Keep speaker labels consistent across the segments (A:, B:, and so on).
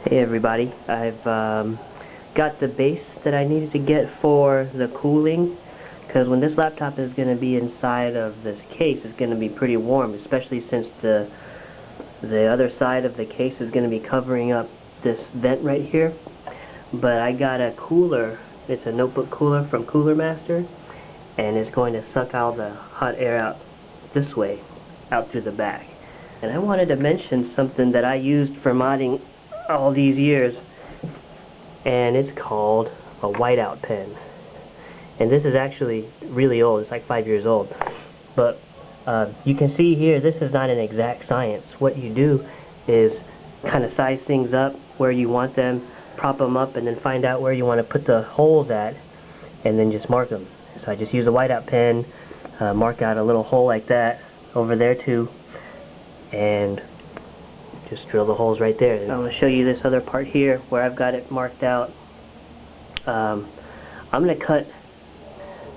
A: Hey everybody, I've got the base that I needed to get for the cooling, because when this laptop is going to be inside of this case, it's going to be pretty warm, especially since the other side of the case is going to be covering up this vent right here. But I got a cooler. It's a notebook cooler from Cooler Master, and it's going to suck all the hot air out this way, out through the back. And I wanted to mention something that I used for modding all these years, and it's called a whiteout pen. And this is actually really old. It's like 5 years old. But you can see here, this is not an exact science. What you do is kind of size things up where you want them, prop them up, and then find out where you want to put the holes at, and then just mark them. So I just use a whiteout pen, mark out a little hole like that over there too, and just drill the holes right there. And I'm going to show you this other part here where I've got it marked out. I'm going to cut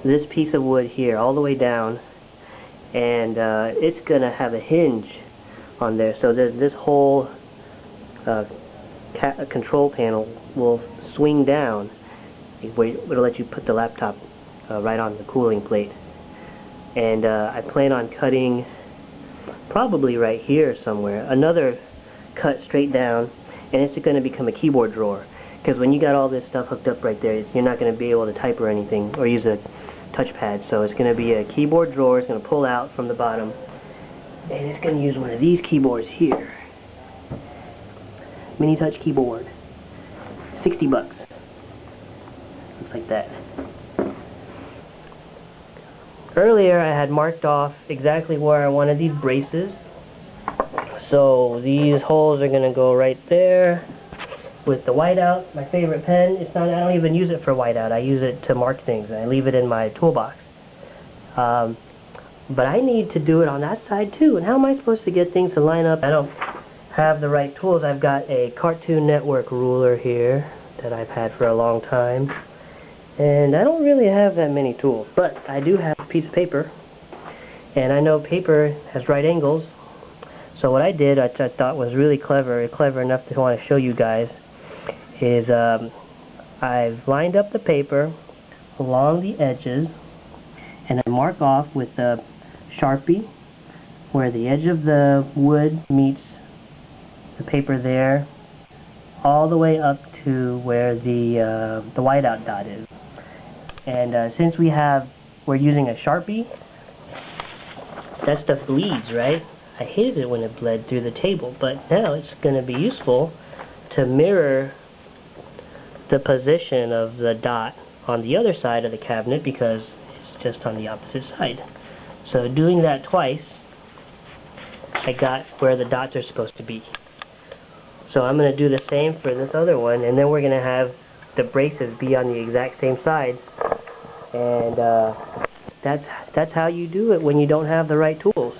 A: this piece of wood here all the way down, and it's going to have a hinge on there, so that this whole control panel will swing down. It'll let you put the laptop right on the cooling plate. And I plan on cutting probably right here somewhere another cut straight down, and it's going to become a keyboard drawer, because when you got all this stuff hooked up right there, you're not going to be able to type or anything or use a touchpad. So it's going to be a keyboard drawer. It's going to pull out from the bottom, and it's going to use one of these keyboards here, mini touch keyboard, $60. Looks like that. Earlier I had marked off exactly where I wanted these braces. So these holes are going to go right there with the whiteout. My favorite pen. It's not. I don't even use it for whiteout. I use it to mark things. I leave it in my toolbox. But I need to do it on that side too. And how am I supposed to get things to line up? I don't have the right tools. I've got a Cartoon Network ruler here that I've had for a long time. And I don't really have that many tools. But I do have a piece of paper. And I know paper has right angles. So what I did, I thought was really clever enough to want to show you guys, is I've lined up the paper along the edges, and I mark off with a Sharpie where the edge of the wood meets the paper there, all the way up to where the whiteout dot is. And since we're using a Sharpie, that stuff bleeds, right? I hated it when it bled through the table, but now it's going to be useful to mirror the position of the dot on the other side of the cabinet, because it's just on the opposite side. So doing that twice, I got where the dots are supposed to be. So I'm going to do the same for this other one, and then we're going to have the braces be on the exact same side. And that's how you do it when you don't have the right tools.